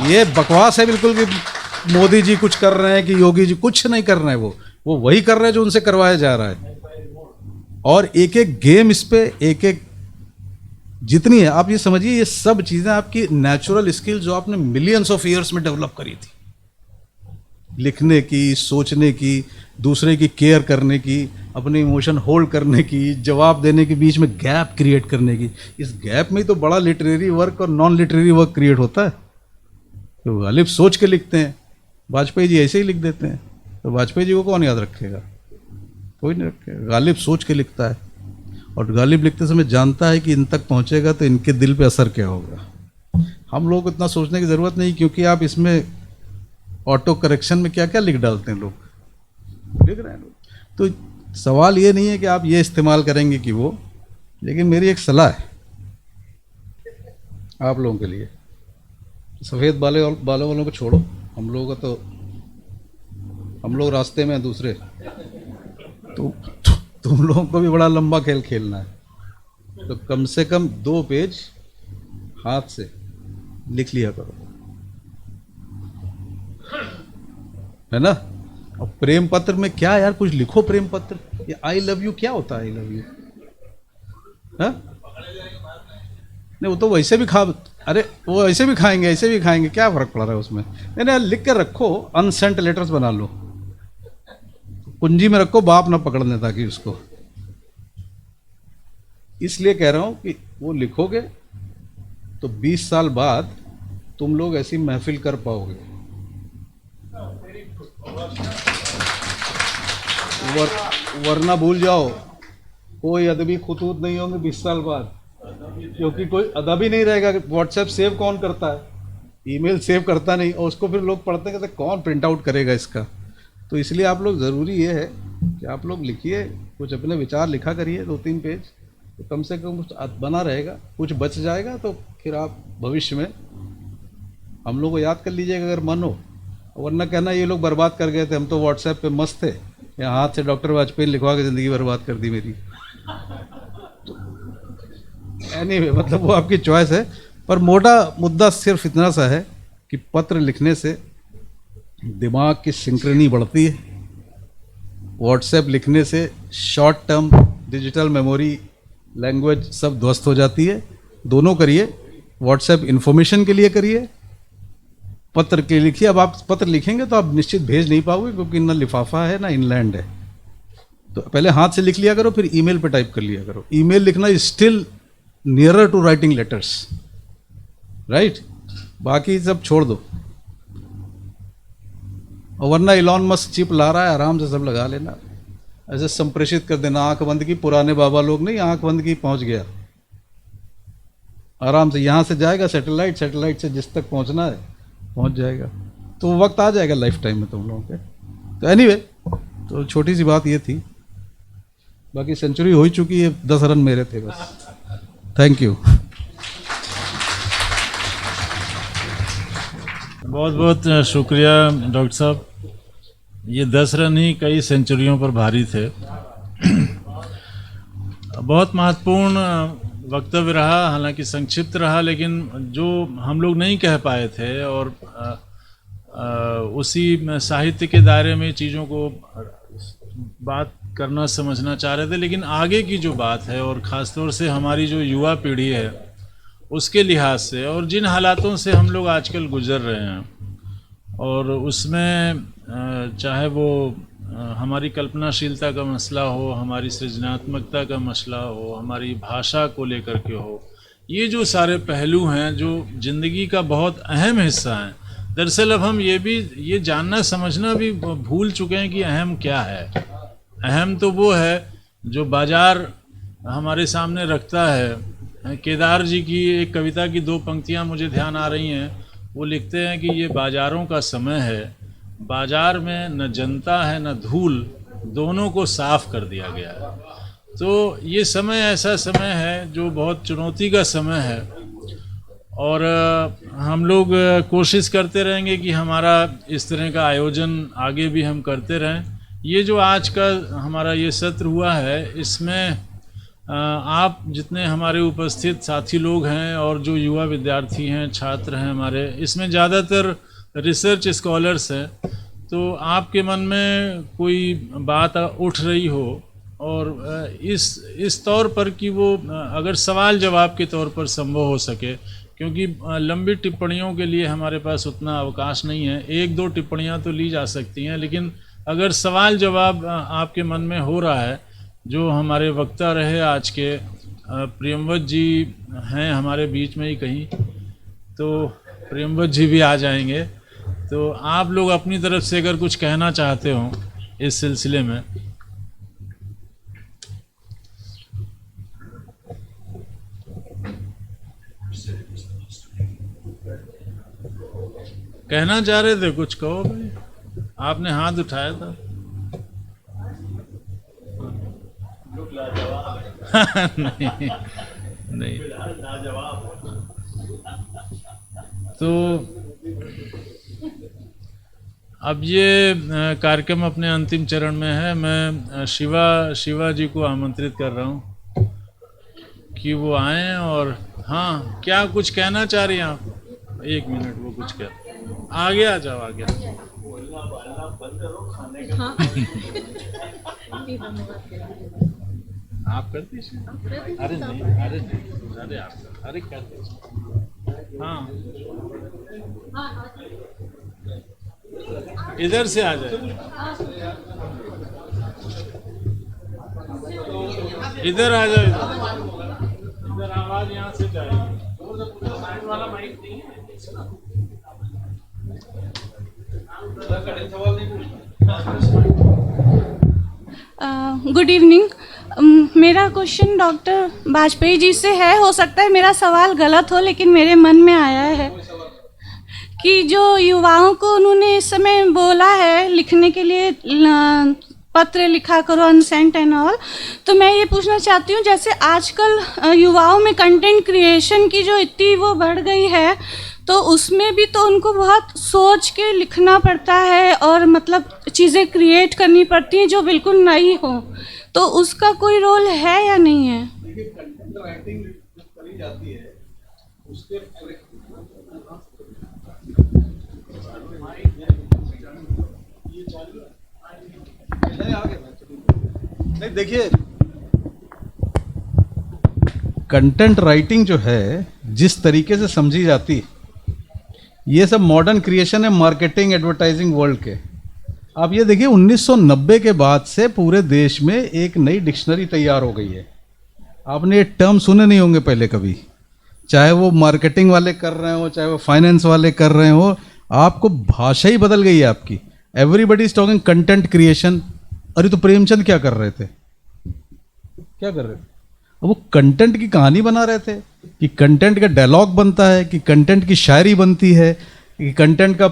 ये बकवास है बिल्कुल कि मोदी जी कुछ कर रहे हैं कि योगी जी कुछ नहीं कर रहे हैं, वो वही कर रहे हैं जो उनसे करवाया जा रहा है। और एक एक गेम इस पे एक एक जितनी है, आप ये समझिए ये सब चीज़ें आपकी नेचुरल स्किल जो आपने मिलियंस ऑफ ईयर्स में डेवलप करी थी, लिखने की, सोचने की, दूसरे की केयर करने की, अपने इमोशन होल्ड करने की, जवाब देने के बीच में गैप क्रिएट करने की, इस गैप में ही तो बड़ा लिटरेरी वर्क और नॉन लिटरेरी वर्क क्रिएट होता है। तो गालिब सोच के लिखते हैं, वाजपेयी जी ऐसे ही लिख देते हैं, तो वाजपेयी जी को कौन याद रखेगा, कोई नहीं रखेगा। गालिब सोच के लिखता है, और गालिब लिखते समय जानता है कि इन तक पहुंचेगा तो इनके दिल पे असर क्या होगा। हम लोग को इतना सोचने की ज़रूरत नहीं, क्योंकि आप इसमें ऑटो करेक्शन में क्या क्या लिख डालते हैं, लोग लिख रहे हैं लोग। तो सवाल ये नहीं है कि आप ये इस्तेमाल करेंगे कि वो, लेकिन मेरी एक सलाह है आप लोगों के लिए, सफ़ेद बालों वालों को छोड़ो, हम लोगों का तो, हम लोग रास्ते में हैं दूसरे, तो तुम लोगों को भी बड़ा लंबा खेल खेलना है। तो कम से कम 2 पेज हाथ से लिख लिया करो, है ना। और प्रेम पत्र में क्या यार, कुछ लिखो प्रेम पत्र। ये आई लव यू क्या होता है, आई लव यू, हाँ नहीं, वो तो वैसे भी अरे वो ऐसे भी खाएंगे, ऐसे भी खाएंगे, क्या फर्क पड़ रहा है उसमें। नहीं नहीं, लिख के रखो, अनसेंट लेटर्स बना लो, कुंजी में रखो, बाप ना पकड़ने ताकि उसको। इसलिए कह रहा हूं कि वो लिखोगे तो 20 साल बाद तुम लोग ऐसी महफिल कर पाओगे। वरना भूल जाओ, कोई अदबी खुतूत नहीं होंगे 20 साल बाद, क्योंकि कोई अदब ही नहीं रहेगा। व्हाट्सएप सेव कौन करता है, ईमेल सेव करता नहीं, और उसको फिर लोग पढ़ते हैं, कहते कौन प्रिंट आउट करेगा इसका। तो इसलिए आप लोग, ज़रूरी ये है कि आप लोग लिखिए, कुछ अपने विचार लिखा करिए 2-3 पेज, तो कम से कम कुछ बना रहेगा, कुछ बच जाएगा, तो फिर आप भविष्य में हम लोग को याद कर लीजिएगा अगर मन हो। वरना कहना ये लोग बर्बाद कर गए थे, हम तो व्हाट्सएप पे मस्त थे, या हाथ से डॉक्टर वाजपेयी लिखवा के ज़िंदगी बर्बाद कर दी मेरी। एनीवे, मतलब वो आपकी चॉइस है, पर मोटा मुद्दा सिर्फ इतना सा है कि पत्र लिखने से दिमाग की सिंक्रोनी बढ़ती है, व्हाट्सएप लिखने से short term digital memory, language सब ध्वस्त हो जाती है। दोनों करिए, व्हाट्सएप इन्फॉर्मेशन के लिए करिए, पत्र के लिखिए। अब आप पत्र लिखेंगे तो आप निश्चित भेज नहीं पाओगे, क्योंकि ना लिफाफा है ना इनलैंड है। तो पहले हाथ से लिख लिया करो, फिर ईमेल पे टाइप कर लिया करो। ईमेल लिखना is still nearer to writing letters, right. बाकी सब छोड़ दो, और वरना इलॉन मस्क चिप ला रहा है, आराम से सब लगा लेना, ऐसे संप्रेषित कर देना। आंख बंद की, पुराने बाबा लोग नहीं, आंख बंद की पहुंच गया, आराम से यहाँ से जाएगा सैटेलाइट, सैटेलाइट से जिस तक पहुंचना है पहुंच जाएगा। तो वो वक्त आ जाएगा लाइफ टाइम में तुम लोगों के। तो एनीवे, तो छोटी सी बात ये थी, बाकी सेंचुरी हो ही चुकी है, 10 रन मेरे थे बस। Thank you. बहुत बहुत शुक्रिया डॉक्टर साहब, ये 10 रन ही कई सेंचुरियों पर भारी थे। बहुत महत्वपूर्ण वक्तव्य रहा, हालांकि संक्षिप्त रहा, लेकिन जो हम लोग नहीं कह पाए थे और उसी साहित्य के दायरे में चीज़ों को बात करना समझना चाह रहे थे। लेकिन आगे की जो बात है, और ख़ासतौर से हमारी जो युवा पीढ़ी है उसके लिहाज से, और जिन हालातों से हम लोग आजकल गुजर रहे हैं, और उसमें चाहे वो हमारी कल्पनाशीलता का मसला हो, हमारी सृजनात्मकता का मसला हो, हमारी भाषा को लेकर के हो, ये जो सारे पहलू हैं जो ज़िंदगी का बहुत अहम हिस्सा हैं। दरअसल अब हम ये जानना समझना भी भूल चुके हैं कि अहम क्या है। अहम तो वो है जो बाज़ार हमारे सामने रखता है। केदार जी की एक कविता की 2 पंक्तियाँ मुझे ध्यान आ रही हैं। वो लिखते हैं कि ये बाज़ारों का समय है, बाज़ार में न जनता है न धूल, दोनों को साफ कर दिया गया है। तो ये समय ऐसा समय है जो बहुत चुनौती का समय है, और हम लोग कोशिश करते रहेंगे कि हमारा इस तरह का आयोजन आगे भी हम करते रहें। ये जो आज का हमारा ये सत्र हुआ है, इसमें आप जितने हमारे उपस्थित साथी लोग हैं और जो युवा विद्यार्थी हैं, छात्र हैं हमारे, इसमें ज़्यादातर रिसर्च स्कॉलर्स हैं। तो आपके मन में कोई बात उठ रही हो और इस तौर पर कि वो अगर सवाल जवाब के तौर पर संभव हो सके, क्योंकि लंबी टिप्पणियों के लिए हमारे पास उतना अवकाश नहीं है। 1-2 टिप्पणियां तो ली जा सकती हैं, लेकिन अगर सवाल जवाब आपके मन में हो रहा है, जो हमारे वक्ता रहे आज के प्रियंवत जी हैं हमारे बीच में ही कहीं, तो प्रियंवत जी भी आ जाएंगे। तो आप लोग अपनी तरफ से अगर कुछ कहना चाहते हो इस सिलसिले में। कहना चाह रहे थे, कुछ कहो भाई, आपने हाथ उठाया था। नहीं नहीं, तो अब ये कार्यक्रम अपने अंतिम चरण में है। मैं शिवा जी को आमंत्रित कर रहा हूँ कि वो आएँ, और हाँ, क्या कुछ कहना चाह रही हैं आप? 1 मिनट, वो कुछ कह, आगे आ जाओ, आगे आ जाओ। आप कर दीजिए। अरे नहीं, अरे नहीं, अरे आप, अरे कर दीजिए। हाँ, इधर से आ जाए, इधर आ जाओ, इधर आवाज यहाँ से जाएगी। साइड वाला माइक नहीं है। Good evening. मेरा क्वेश्चन डॉक्टर वाजपेयी जी से है। हो सकता है मेरा सवाल गलत हो, लेकिन मेरे मन में आया है कि जो युवाओं को उन्होंने इस समय बोला है लिखने के लिए, पत्र लिखा करो, अनसेंट एंड ऑल, तो मैं ये पूछना चाहती हूँ, जैसे आजकल युवाओं में कंटेंट क्रिएशन की जो इतनी वो बढ़ गई है, तो उसमें भी तो उनको बहुत सोच के लिखना पड़ता है और मतलब चीज़ें क्रिएट करनी पड़ती हैं जो बिल्कुल नई हो, तो उसका कोई रोल है या नहीं है? देखिए, कंटेंट राइटिंग करी जाती है, उसके नहीं, देखिए, कंटेंट राइटिंग जो है जिस तरीके से समझी जाती है, ये सब मॉडर्न क्रिएशन है मार्केटिंग एडवर्टाइजिंग वर्ल्ड के। आप ये देखिए, 1990 के बाद से पूरे देश में एक नई डिक्शनरी तैयार हो गई है। आपने ये टर्म सुने नहीं होंगे पहले कभी, चाहे वो मार्केटिंग वाले कर रहे हो, चाहे वो फाइनेंस वाले कर रहे हो, आपको भाषा ही बदल गई है आपकी। Everybody is talking content creation. अरे तो प्रेमचंद क्या कर रहे थे, क्या कर रहे थे? वो कंटेंट की कहानी बना रहे थे कि कंटेंट का डायलॉग बनता है, कि कंटेंट की शायरी बनती है, कि कंटेंट का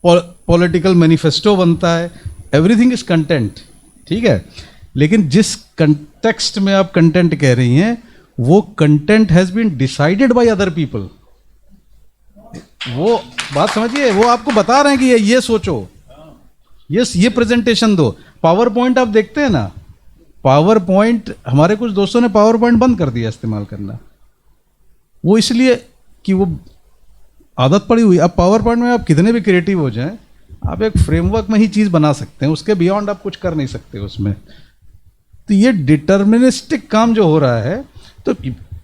पॉलिटिकल मैनिफेस्टो बनता है। एवरीथिंग इज कंटेंट, ठीक है। लेकिन जिस कंटेक्स्ट में आप कंटेंट कह रही हैं, वो content has been decided by other people. वो बात समझिए, वो आपको बता रहे हैं कि ये सोचो, ये प्रेजेंटेशन दो। पावर पॉइंट आप देखते हैं ना, पावर पॉइंट, हमारे कुछ दोस्तों ने पावर पॉइंट बंद कर दिया इस्तेमाल करना, वो इसलिए कि वो आदत पड़ी हुई। अब पावर पॉइंट में आप कितने भी क्रिएटिव हो जाएं, आप एक फ्रेमवर्क में ही चीज़ बना सकते हैं, उसके बियॉन्ड आप कुछ कर नहीं सकते उसमें। तो ये डिटर्मिनिस्टिक काम जो हो रहा है, तो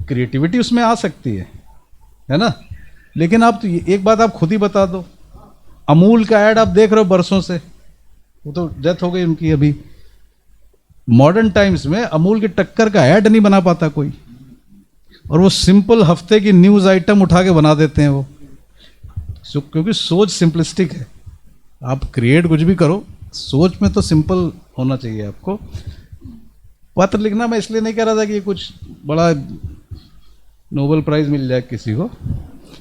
क्रिएटिविटी उसमें आ सकती है ना। लेकिन आप तो एक बात आप खुद ही बता दो, अमूल का ऐड आप देख रहे हो बरसों से, वो तो डेथ हो गई उनकी अभी। मॉडर्न टाइम्स में अमूल की टक्कर का ऐड नहीं बना पाता कोई। और वो सिंपल हफ्ते की न्यूज़ आइटम उठा के बना देते हैं वो। क्योंकि सोच सिंपलिस्टिक है। आप क्रिएट कुछ भी करो, सोच में तो सिंपल होना चाहिए आपको। पत्र लिखना मैं इसलिए नहीं कह रहा था कि कुछ बड़ा नोबेल प्राइज़ मिल जाए किसी को,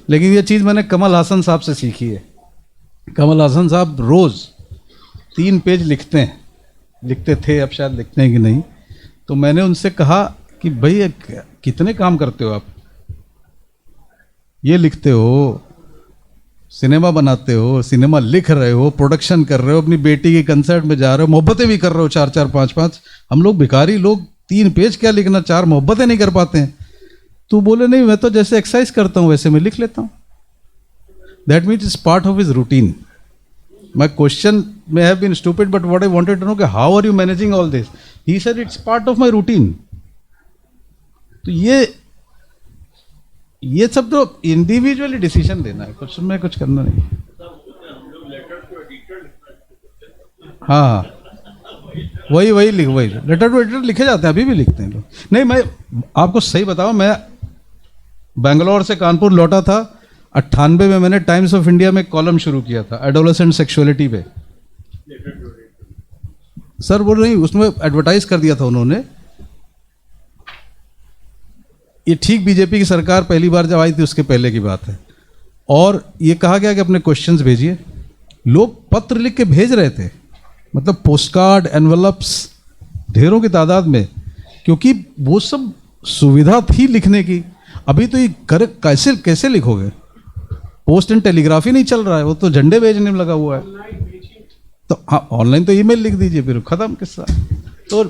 लेकिन ये चीज़ मैंने कमल हासन साहब से सीखी है। कमल हासन साहब रोज़ 3 पेज लिखते थे, अब शायद लिखते हैं कि नहीं। तो मैंने उनसे कहा कि भाई कितने काम करते हो आप, ये लिखते हो, सिनेमा बनाते हो, सिनेमा लिख रहे हो, प्रोडक्शन कर रहे हो, अपनी बेटी के कंसर्ट में जा रहे हो, मोहब्बतें भी कर रहे हो 4-4 5-5। हम लोग भिखारी लोग 3 पेज क्या लिखना, 4 मोहब्बतें नहीं कर पाते हैं। तो बोले नहीं, मैं तो जैसे एक्सरसाइज करता हूँ वैसे मैं लिख लेता हूँ। That means it's part of his routine. My question may have been stupid, but what I wanted to know कि how are you managing all this? He said it's part of my routine. तो ये सब तो इंडिविजुअली डिसीजन लेना है, कुछ में कुछ करना नहीं। हाँ, वही लेटर टू एडिटर लिखे जाते हैं, अभी भी लिखते हैं लोग। नहीं, मैं आपको सही बताऊं, मैं बेंगलोर से कानपुर लौटा था 98 में। मैंने टाइम्स ऑफ इंडिया में कॉलम शुरू किया था एडोलेसेंट सेक्सुअलिटी पे। सर वो नहीं, उसमें एडवर्टाइज कर दिया था उन्होंने। ये ठीक बीजेपी की सरकार पहली बार जब आई थी उसके पहले की बात है। और ये कहा गया कि अपने क्वेश्चंस भेजिए। लोग पत्र लिख के भेज रहे थे, मतलब पोस्टकार्ड, एनवलप्स ढेरों की तादाद में, क्योंकि वो सब सुविधा थी लिखने की। अभी तो ये कैसे लिखोगे? पोस्ट एंड टेलीग्राफी नहीं चल रहा है, वो तो झंडे भेजने में लगा हुआ है। तो हाँ, ऑनलाइन तो ईमेल लिख दीजिए, फिर खत्म किस्सा। तो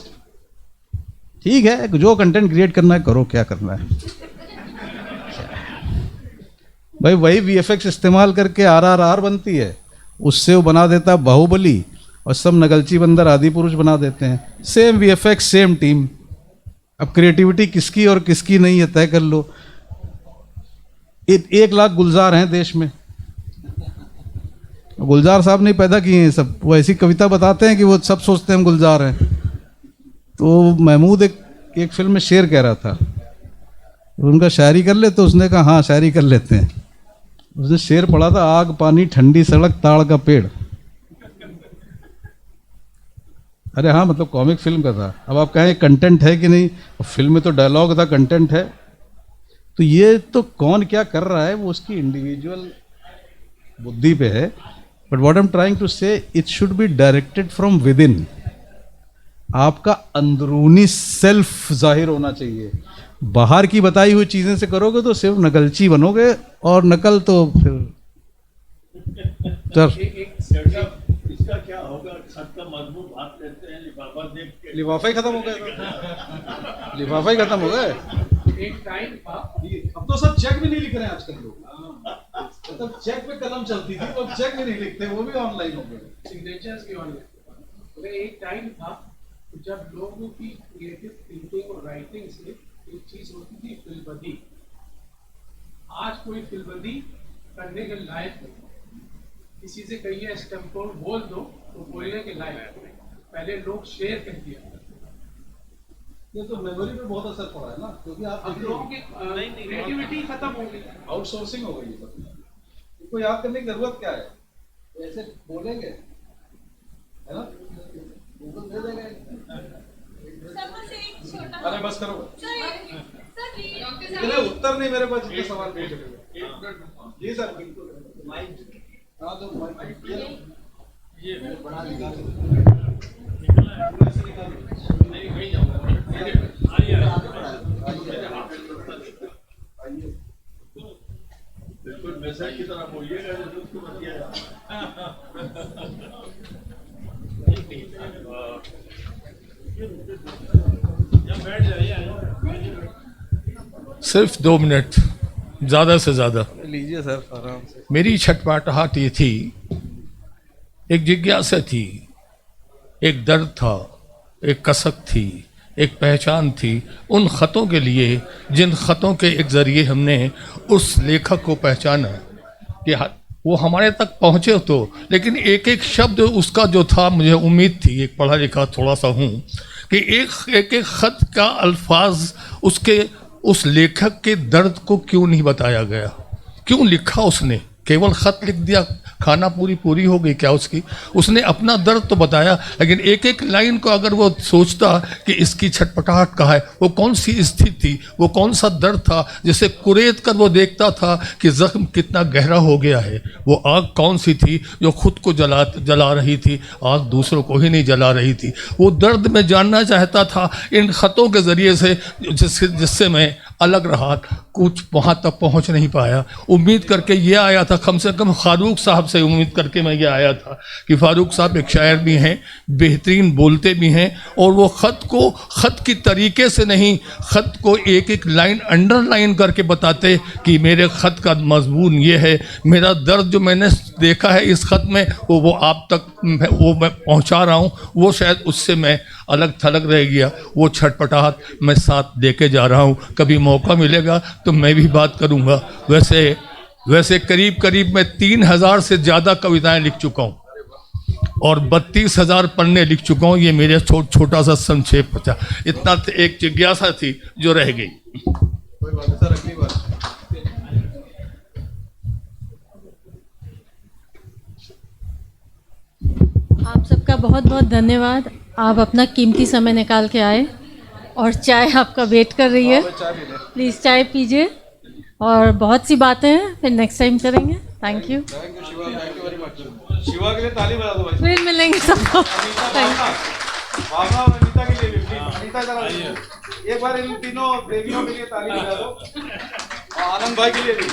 ठीक है, जो कंटेंट क्रिएट करना है करो, क्या करना है भाई। वही वीएफएक्स इस्तेमाल करके RRR बनती है, उससे वो बना देता है बाहुबली, और सब नगलची बंदर आदि पुरुष बना देते हैं। Same VFX, same team. अब क्रिएटिविटी किसकी और किसकी नहीं है तय कर लो। 1 लाख गुलजार हैं देश में, गुलजार साहब ने पैदा किए हैं सब। वो ऐसी कविता बताते हैं कि वो सब सोचते हैं हम गुलजार हैं। तो महमूद एक फिल्म में शेर कह रहा था, उनका शायरी कर ले, तो उसने कहा हाँ शायरी कर लेते हैं। उसने शेर पढ़ा था, आग पानी ठंडी सड़क ताड़ का पेड़। अरे हाँ, मतलब कॉमिक फिल्म का था। अब आप कहें कंटेंट है कि नहीं, फिल्म में तो डायलॉग था, कंटेंट है। तो ये तो कौन क्या कर रहा है वो उसकी इंडिविजुअल बुद्धि पे है। But what I am trying to say, it should be directed from within. आपका अंदरूनी सेल्फ जाहिर होना चाहिए। बाहर की बताई हुई चीजें से करोगे तो सिर्फ नकलची बनोगे, और नकल तो फिर चल। इसका क्या होगा? छत का मजबूत हाथ लेते हैं, लिफाफा देख के लिफाफा ही खत्म हो गया। लिफाफा ही खत्म हो गया। एक टाइम था, अब तो सब चेक भी नहीं लिख रहे हैं आजकल लोग। मतलब चेक पे कलम चलती थी, तो चेक भी नहीं लिखते, वो भी ऑनलाइन हो गए, सिग्नेचर्स भी ऑनलाइन। एक टाइम था जब लोगों की क्रिएटिव थिंकिंग और राइटिंग से एक चीज होती थी, फिल्मबंदी। आज कोई फिल्मबंदी करने के लायक नहीं। किसी से कहिए स्टम्पोर बोल दो तो बोलने के लायक नहीं। पहले लोग शेर कह दिया। ये तो मेमोरी पे बहुत असर पड़ा है ना, क्योंकि आप अब लोगों की क्रिएटिविटी खत्म हो गई, आउटसोर्सिंग हो गई है। इनको याद करने की जरूरत क्या है? ऐसे बोलेंगे, है ना, गूगल दे देंगे। अरे बस करो, इतने उत्तर नहीं मेरे पास जितने सवाल पूछ रहे हो। जी सर, बिल्कुल। हाँ तो ये बड़ा बिल्कुल मैसेज की तरह बोलिएगा, जो उसको बताइएगा। सिर्फ 2 मिनट, ज़्यादा से ज़्यादा लीजिए सर, आराम से। मेरी छटपटाहट ये थी, एक जिज्ञासा थी, एक दर्द था, एक कसक थी, एक पहचान थी उन ख़तों के लिए जिन ख़तों के एक ज़रिए हमने उस लेखक को पहचाना कि वो हमारे तक पहुँचे। तो लेकिन एक एक शब्द उसका जो था, मुझे उम्मीद थी, एक पढ़ा लिखा थोड़ा सा हूँ, कि एक एक ख़त का अल्फाज उसके उस लेखक के दर्द को क्यों नहीं बताया गया? क्यों लिखा उसने? केवल खत लिख दिया, खाना पूरी हो गई क्या उसकी? उसने अपना दर्द तो बताया, लेकिन एक एक लाइन को अगर वो सोचता कि इसकी छटपटाहट कहाँ है, वो कौन सी स्थिति थी, वो कौन सा दर्द था, जैसे कुरेद कर वो देखता था कि जख्म कितना गहरा हो गया है, वो आग कौन सी थी जो खुद को जला रही थी, आग दूसरों को ही नहीं जला रही थी। वो दर्द मैं जानना चाहता था इन खतों के ज़रिए से, जिससे मैं अलग रहा, कुछ वहाँ तक पहुँच नहीं पाया। उम्मीद करके ये आया था, कम से कम फारूक साहब से उम्मीद करके मैं ये आया था कि फारूक साहब एक शायर भी हैं, बेहतरीन बोलते भी हैं, और वो ख़त को ख़त की तरीके से नहीं, ख़त को एक एक लाइन अंडरलाइन करके बताते कि मेरे ख़त का मजमून ये है, मेरा दर्द जो मैंने देखा है इस ख़त में वो आप तक वो मैं पहुंचा रहा हूं, वो शायद उससे मैं अलग थलग रह गया। वो छटपटाहट मैं साथ लेके जा रहा हूं, कभी मौका मिलेगा तो मैं भी बात करूंगा। वैसे करीब मैं 3000 से ज़्यादा कविताएं लिख चुका हूं और 32,000 पन्ने लिख चुका हूं। ये मेरा छोटा सा संक्षेप था। इतना एक जिज्ञासा थी जो रह गई। कोई बात नहीं सर, अगली बार। आप सबका बहुत बहुत धन्यवाद। आप अपना कीमती समय निकाल के आए और चाय आपका वेट कर रही है। प्लीज़ चाय पीजिए, और बहुत सी बातें हैं फिर नेक्स्ट टाइम करेंगे। Thank you Shiva, thank you very much. Shiva के लिए ताली बजा दो भाई। फिर मिलेंगे सबको। Thank you. भावना और अनीता के लिए भी प्लीज। अनीता जरा एक बार इन तीनों देवियों के लिए ताली बजा दो, और आनंद भाई के लिए भी।